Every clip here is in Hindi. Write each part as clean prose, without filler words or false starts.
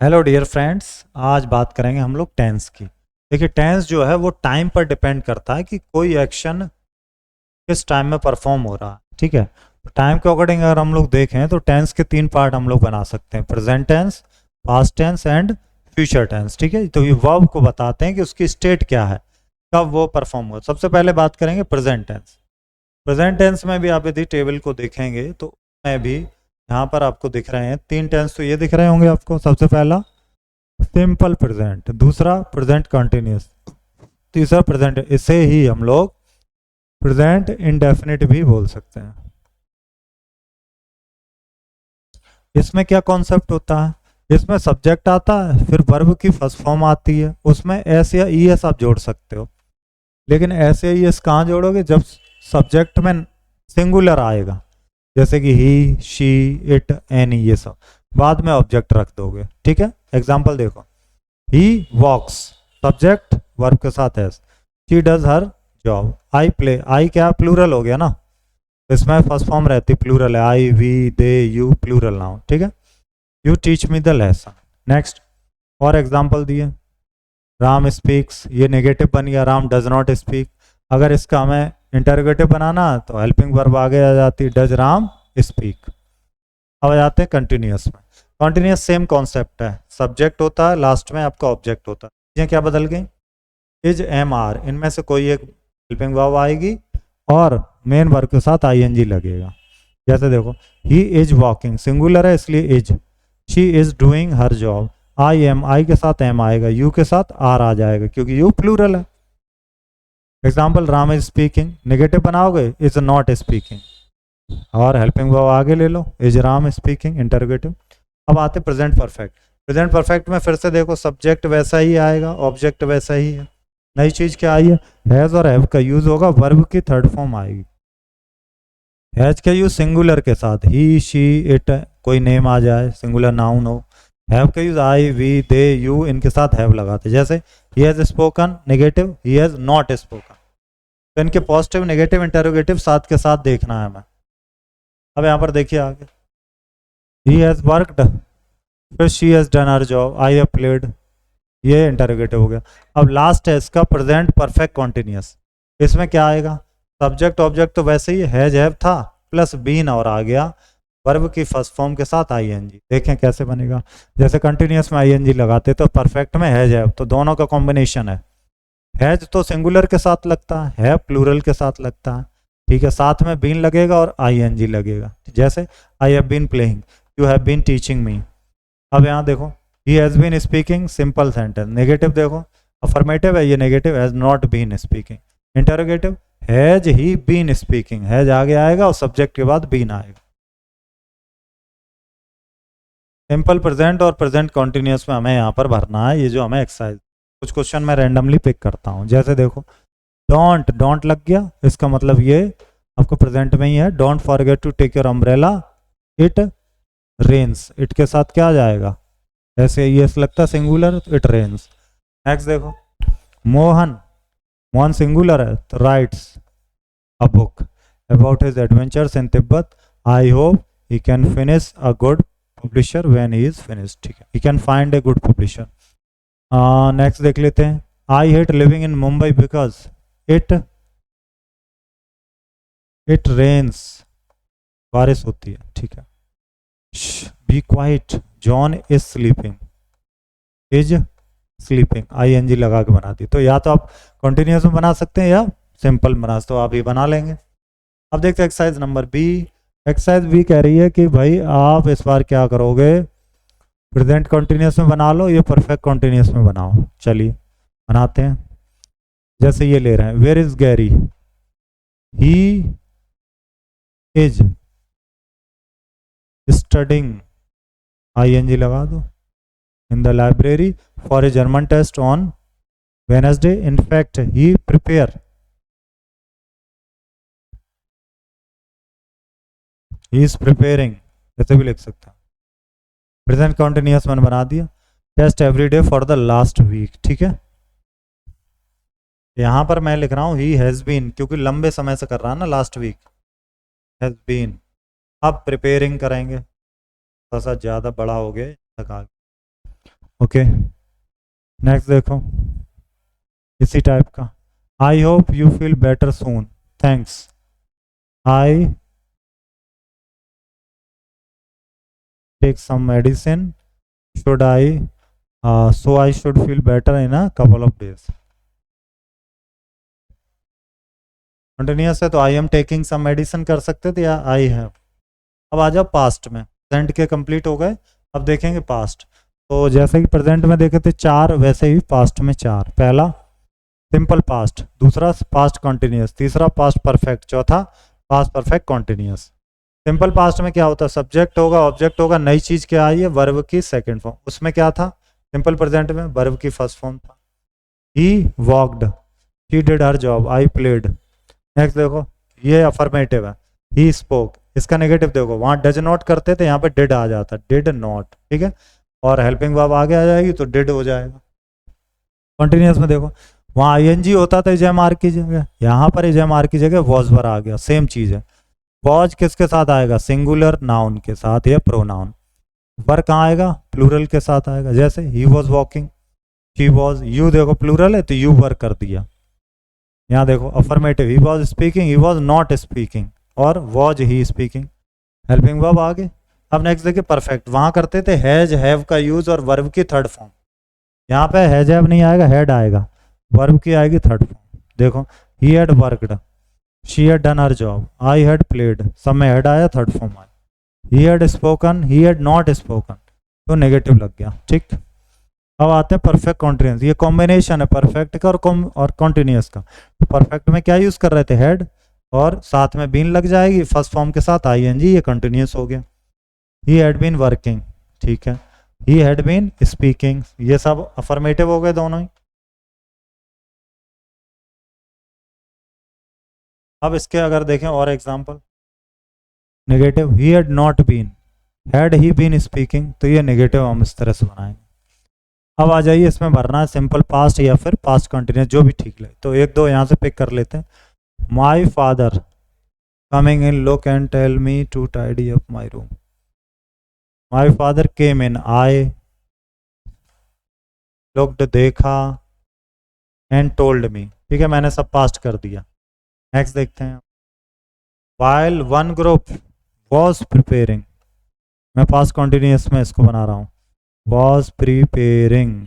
हेलो डियर फ्रेंड्स, आज बात करेंगे हम लोग टेंस की। देखिए, टेंस जो है वो टाइम पर डिपेंड करता है कि कोई एक्शन किस टाइम में परफॉर्म हो रहा है। ठीक है, तो टाइम के अकॉर्डिंग अगर हम लोग देखें तो टेंस के 3 पार्ट हम लोग बना सकते हैं: present tense, past tense and future tense. ठीक है, तो ये वर्ब को बताते हैं कि उसकी स्टेट क्या है, कब वो परफॉर्म हुआ। सबसे पहले बात करेंगे प्रेजेंट टेंस। प्रेजेंट टेंस में भी आप यदि टेबल को देखेंगे तो मैं भी यहाँ पर आपको दिख रहे हैं 3 टेंस, तो ये दिख रहे होंगे आपको। सबसे पहला सिंपल प्रेजेंट, दूसरा प्रेजेंट कंटिन्यूस, तीसरा प्रेजेंट, इसे ही हम लोग प्रेजेंट इंडेफिनिट भी बोल सकते हैं। इसमें क्या कॉन्सेप्ट होता है, इसमें सब्जेक्ट आता है, फिर वर्ब की फर्स्ट फॉर्म आती है, उसमें एस या ई एस आप जोड़ सकते हो। लेकिन एस या ई एस कहाँ जोड़ोगे, जब सब्जेक्ट में सिंगुलर आएगा, जैसे कि ही, शी, इट, एनी, ये सब। बाद में ऑब्जेक्ट रख दोगे। ठीक है, एग्जाम्पल देखो। ही वॉक्स, सब्जेक्ट वर्ब के साथ S. She does her job. I play, I क्या प्लूरल हो गया ना, इसमें फर्स्ट फॉर्म रहती प्लूरल है, I, we, they, you, plural noun. ठीक है, you teach me the lesson. Next और एग्जाम्पल दिए। राम स्पीक्स, ये नेगेटिव बन गया, राम डज नॉट स्पीक। अगर इसका हमें इंटरोगेटिव बनाना तो हेल्पिंग वर्ब आगे आ जाती, डज राम स्पीक। अब आ जाते हैं कंटिन्यूस में। कंटिन्यूस सेम कॉन्सेप्ट है, सब्जेक्ट होता है, लास्ट में आपका ऑब्जेक्ट होता है। ये क्या बदल गई, इज, एम, आर, इनमें से कोई एक हेल्पिंग वर्ब आएगी और मेन वर्ब के साथ आईएनजी लगेगा। जैसे देखो, ही इज वॉकिंग, सिंगुलर है इसलिए is. She is doing her job, I am, I के साथ एम आएगा, यू के साथ आर आ जाएगा क्योंकि यू प्लूरल है। Example, Ram is speaking, negative बनाओगे इज नॉट स्पीकिंग, और हेल्पिंग वर्ब आगे ले लो, इज राम स्पीकिंग, इंटरोगेटिव। अब आते प्रेजेंट परफेक्ट। प्रेजेंट परफेक्ट में फिर से देखो, सब्जेक्ट वैसा ही आएगा, ऑब्जेक्ट वैसा ही है। नई चीज क्या आई है, हैज और हैव का यूज होगा, वर्ब की थर्ड फॉर्म आएगी। हैज का यूज सिंगुलर के साथ, ही, शी, इट, कोई नेम आ जाए, सिंगुलर नाउन हो। हैव का use I, we, they, you, इनके साथ हैव लगाते। जैसे he has spoken, negative, he has not spoken. तो इनके पॉजिटिव, नेगेटिव, इंटरोगेटिव साथ के साथ देखना है हमें। अब यहाँ पर देखिए आगे, ही हैज वर्कड, फिर she has done her job, I have played, ये इंटरोगेटिव हो गया। अब लास्ट है इसका प्रेजेंट परफेक्ट कॉन्टिन्यूस। इसमें क्या आएगा, सब्जेक्ट ऑब्जेक्ट तो वैसे ही हैज हैव था, प्लस बीन और आ गया, वर्ब की फर्स्ट फॉर्म के साथ आईएनजी। देखें कैसे बनेगा, जैसे कंटिन्यूस में आईएनजी लगाते तो परफेक्ट में हैज हैव, तो दोनों का कॉम्बिनेशन है। हैज तो सिंगुलर के साथ लगता है, हैव प्लूरल के साथ लगता है। ठीक है, साथ में बीन लगेगा और आईएनजी लगेगा। जैसे I have been playing, you have been teaching me. अब यहाँ देखो, he has been speaking, simple sentence. Negative देखो, अफर्मेटिव है, ये negative, has not been speaking. Interrogative, has he been speaking, has आगे आएगा और सब्जेक्ट के बाद बीन आएगा। सिंपल प्रेजेंट और प्रेजेंट कॉन्टिन्यूस में हमें यहाँ पर भरना है, ये जो हमें एक्सरसाइज, कुछ क्वेश्चन मैं रेंडमली पिक करता हूँ। जैसे देखो, डोंट, डोंट लग गया, इसका मतलब ये आपको प्रेजेंट में ही है। Don't forget to take your umbrella, it rains, it के साथ क्या आ जाएगा, ऐसे ये लगता सिंगुलर, तो इट रेन्स। नेक्स्ट देखो, मोहन, मोहन सिंगुलर है तो writes a book about his adventures in Tibet, I hope he can finish a good publisher when he is finished. ठीक है, he can find a good publisher. Next देख लेते हैं, I hate living in Mumbai because it it rains, बारिश होती है। ठीक है, be quiet, John is sleeping, is sleeping, ING लगा के बना दी। तो या तो आप कंटिन्यूस में बना सकते हैं या सिंपल बना, तो आप ये बना लेंगे। अब देखते हैं exercise number B. Exercise B कह रही है कि भाई आप इस बार क्या करोगे, प्रेजेंट कंटिन्यूस में बना लो, ये परफेक्ट कंटिन्यूस में बनाओ। चलिए बनाते हैं। जैसे ये ले रहे हैं, where is Gary, he is studying, ING लगा दो, in the library for a German test on Wednesday. In fact, he is preparing, ऐसे भी लिख सकता है। प्रेजेंट कॉन्टिन्यूस मैंने बना दिया। Test every day for the last week. ठीक है, यहाँ पर मैं लिख रहा हूँ ही हैज बीन, क्योंकि लंबे समय से कर रहा है ना, लास्ट वीक, हैज बीन। अब प्रिपेयरिंग करेंगे, थोड़ा सा ज़्यादा बड़ा हो गया तक आ गया। ओके, नेक्स्ट देखो इसी टाइप का, I hope you feel better soon, thanks, I take some medicine, should I, so I should feel better in a couple of days. Continuous है तो I am taking some medicine कर सकते थे या आई हैव। अब आ जाओ पास्ट में, प्रेजेंट के कंप्लीट हो गए, अब देखेंगे पास्ट। तो जैसे कि प्रेजेंट में देखे थे 4, वैसे ही पास्ट में 4। पहला सिंपल पास्ट, दूसरा पास्ट कॉन्टिन्यूस, तीसरा पास्ट परफेक्ट, चौथा past perfect continuous. Simple past में क्या होता है, सब्जेक्ट होगा, ऑब्जेक्ट होगा, नई चीज क्या आई है, वर्ब की सेकंड फॉर्म। उसमें क्या था, सिंपल प्रेजेंट में वर्ब की फर्स्ट फॉर्म था, he walked, she did her job, I played. Next देखो, ये अफर्मेटिव है, ही स्पोक। इसका नेगेटिव देखो, वहां डज नॉट करते थे, यहाँ पे डिड आ जाता, डिड नॉट, ठीक है। और हेल्पिंग वर्ब आगे आ जाएगी तो डिड हो जाएगा। कॉन्टिन्यूस में देखो, वहाँ आईएनजी होता था एजएमआर की जगह, यहाँ पर एजएमआर की जगह वॉज वर आ गया, सेम चीज है। वॉज किसके साथ आएगा, सिंगुलर नाउन के साथ या प्रोनाउन। वर कहाँ आएगा, प्लूरल के साथ आएगा, जैसे ही was walking, she was, you देखो प्लूरल है तो यू वर कर दिया। यहाँ देखो affirmative, he was speaking, he was not speaking, और was he speaking, helping verb आगे। अब नेक्स्ट देखिए परफेक्ट, वहां करते थे हैज हैव का यूज और वर्ब की थर्ड फॉर्म। यहाँ पे हैज हैव नहीं आएगा, हैड आएगा, वर्ब की आएगी थर्ड फॉर्म। देखो, he had worked, she had done her job, I had played, सब में हैड आया, थर्ड फॉर्म आया। He had spoken, he had not spoken, तो नेगेटिव लग गया, ठीक। अब आते हैं परफेक्ट कॉन्टिन्यूस, ये कॉम्बिनेशन है परफेक्ट का और कॉन्टिन्यूस का। तो परफेक्ट में क्या यूज कर रहे थे, हेड, और साथ में बीन लग जाएगी फर्स्ट फॉर्म के साथ आईएनजी, ये कंटिन्यूस हो गया। ही हैड बीन वर्किंग, ठीक है, ही हैड बीन स्पीकिंग, ये सब अफर्मेटिव हो गए दोनों ही। अब इसके अगर देखें और example, negative, he had not been, had he been speaking, तो ये नेगेटिव हम इस तरह से बनाएंगे। अब आ जाइए, इसमें भरना है सिंपल पास्ट या फिर पास्ट कंटिन्यूस, जो भी ठीक लगे। तो एक दो यहाँ से पिक कर लेते हैं। My father coming in look and tell me to tidy up my room, my father came in, I looked देखा, एंड टोल्ड मी, ठीक है, मैंने सब पास्ट कर दिया। नेक्स्ट देखते हैं, while one group was preparing, मैं पास्ट कॉन्टिन्यूस में इसको बना रहा हूँ, वॉज प्रिपेयरिंग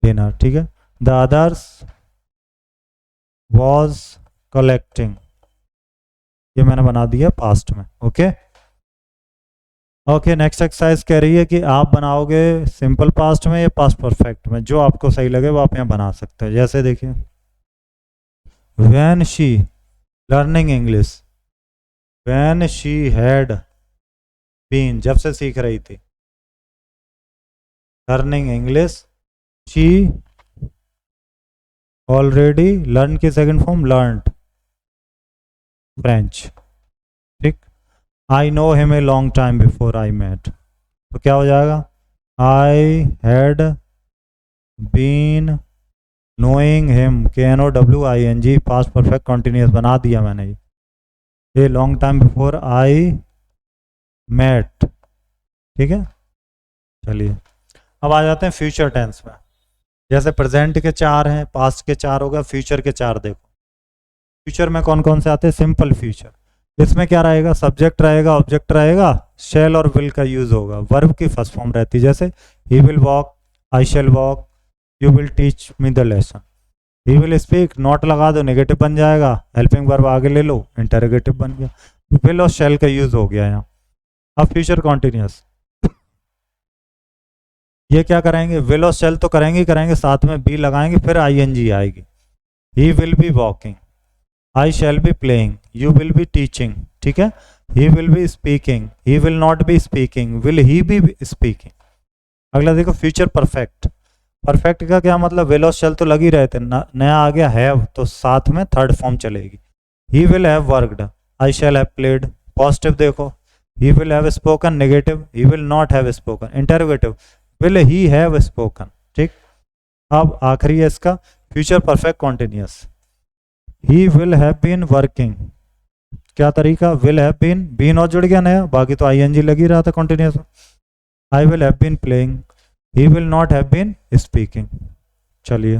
डिनर, ठीक है। द अदर्स वॉज कलेक्टिंग, ये मैंने बना दिया पास्ट में, ओके। ओके, नेक्स्ट एक्सरसाइज कह रही है कि आप बनाओगे सिंपल पास्ट में या पास्ट परफेक्ट में, जो आपको सही लगे वो आप यहाँ बना सकते हैं। जैसे देखिए, when she learning English, when she had been, जब से सीख रही थी, learning English, she already learn की सेकंड फॉर्म लर्नड फ्रेंच, ठीक। I know him a long time before I met, तो क्या हो जाएगा, I had been knowing him, KNOWING, past perfect continuous बना दिया मैंने ये long time before I met, ठीक है। चलिए अब आ जाते हैं फ्यूचर टेंस में। जैसे प्रेजेंट के 4 हैं, पास्ट के 4 हो गए, फ्यूचर के 4 देखो। फ्यूचर में कौन कौन से आते हैं, सिंपल फ्यूचर, इसमें क्या रहेगा, सब्जेक्ट रहेगा, ऑब्जेक्ट रहेगा, शैल और विल का यूज होगा, वर्ब की फर्स्ट फॉर्म रहती है, जैसे he will walk, I shall walk, you will teach me the lesson. He will speak, not लगा दो, नेगेटिव बन जाएगा, हेल्पिंग वर्ब आगे ले लो, इंटरोगेटिव बन गया, विल और शैल का यूज हो गया यहाँ। अब फ्यूचर कॉन्टिन्यूस, ये क्या करेंगे, विल और शैल तो करेंगे ही करेंगे, साथ में बी लगाएंगे, फिर आईएनजी आएगी। He will be walking, I shall be playing, you will be teaching, ठीक है। He will be speaking, he will not be speaking, will he be speaking. अगला देखो फ्यूचर परफेक्ट, परफेक्ट का क्या मतलब, विल और शैल तो लग ही रहे थे, नया आ गया हैव, तो साथ में थर्ड फॉर्म चलेगी। He will have worked, I shall have played. Positive देखो, he will have spoken, negative, he will not have spoken. Interrogative, will he have spoken, ठीक। अब आखिरी है इसका future perfect continuous, he will have been working, क्या तरीका, विल हैव बीन और जुड़ गया नया, बाकी तो आईएनजी लगी रहा था कॉन्टिन्यूस में। I will have been playing, he will not have been speaking. चलिए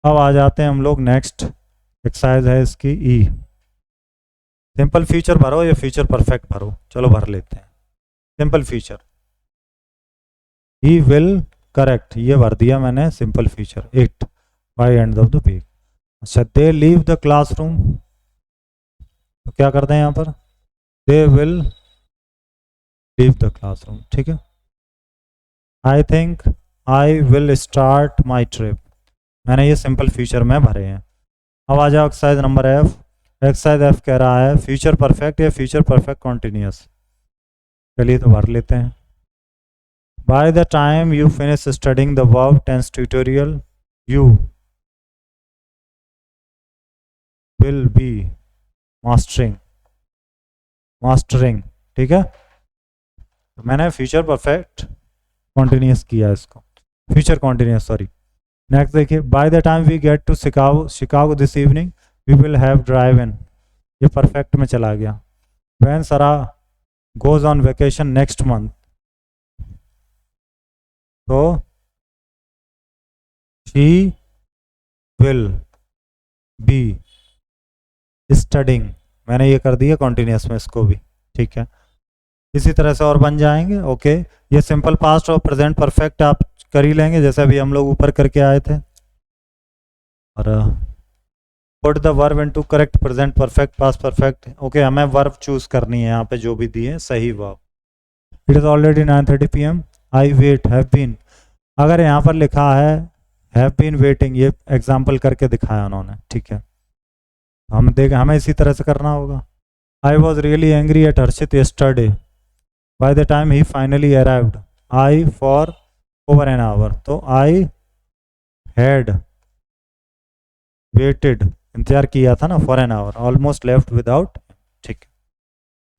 अब आ जाते हैं हम लोग नेक्स्ट एक्सरसाइज है इसकी ई। सिंपल फ्यूचर भरो या फ्यूचर परफेक्ट भरो, चलो भर लेते हैं। Simple future, he will, correct, ये भर दिया मैंने simple future, it by end of the week. अच्छा, दे लीव द क्लासरूम, तो क्या करते हैं यहाँ पर, they will leave the classroom, ठीक है। I think I will start my trip, मैंने ये सिंपल फ्यूचर में भरे हैं। अब आ जाओ exercise number F. Exercise F कह रहा है फ्यूचर परफेक्ट या फ्यूचर परफेक्ट कॉन्टिन्यूस। चलिए तो भर लेते हैं। By the time you finish studying the verb tense tutorial you will be mastering, ठीक है। तो मैंने फ्यूचर परफेक्ट कॉन्टिन्यूस किया इसको, फ्यूचर कॉन्टिन्यूस, सॉरी। नेक्स्ट देखिए, by the time we get to Chicago this evening we will have drive in, ये परफेक्ट में चला गया। व्हेन सरा goes on vacation next month, तो शी विल बी स्टडिंग, मैंने ये कर दिया कॉन्टिन्यूस में इसको भी, ठीक है। इसी तरह से और बन जाएंगे। ओके, ये सिंपल पास्ट और प्रेजेंट परफेक्ट आप कर ही लेंगे जैसे अभी हम लोग ऊपर करके आए थे। और put the verb into correct present perfect past perfect. Okay, हमें वर्ब चूज करनी है यहाँ पे, जो भी दिए सही verb. It is already 9:30 PM, I wait have been, अगर यहाँ पर लिखा है हैव बीन वेटिंग, ये एग्जाम्पल करके दिखाया उन्होंने, ठीक है। हमें इसी तरह से करना होगा। I was really angry at Harshit yesterday, bye the time he finally arrived, I for over an hour, तो आई हैड वेटेड, इंतजार किया था ना, for an hour, almost left without, ठीक।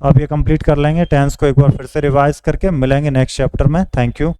अब ये कंप्लीट कर लेंगे। टेंस को एक बार फिर से रिवाइज करके मिलेंगे नेक्स्ट चैप्टर में। Thank you.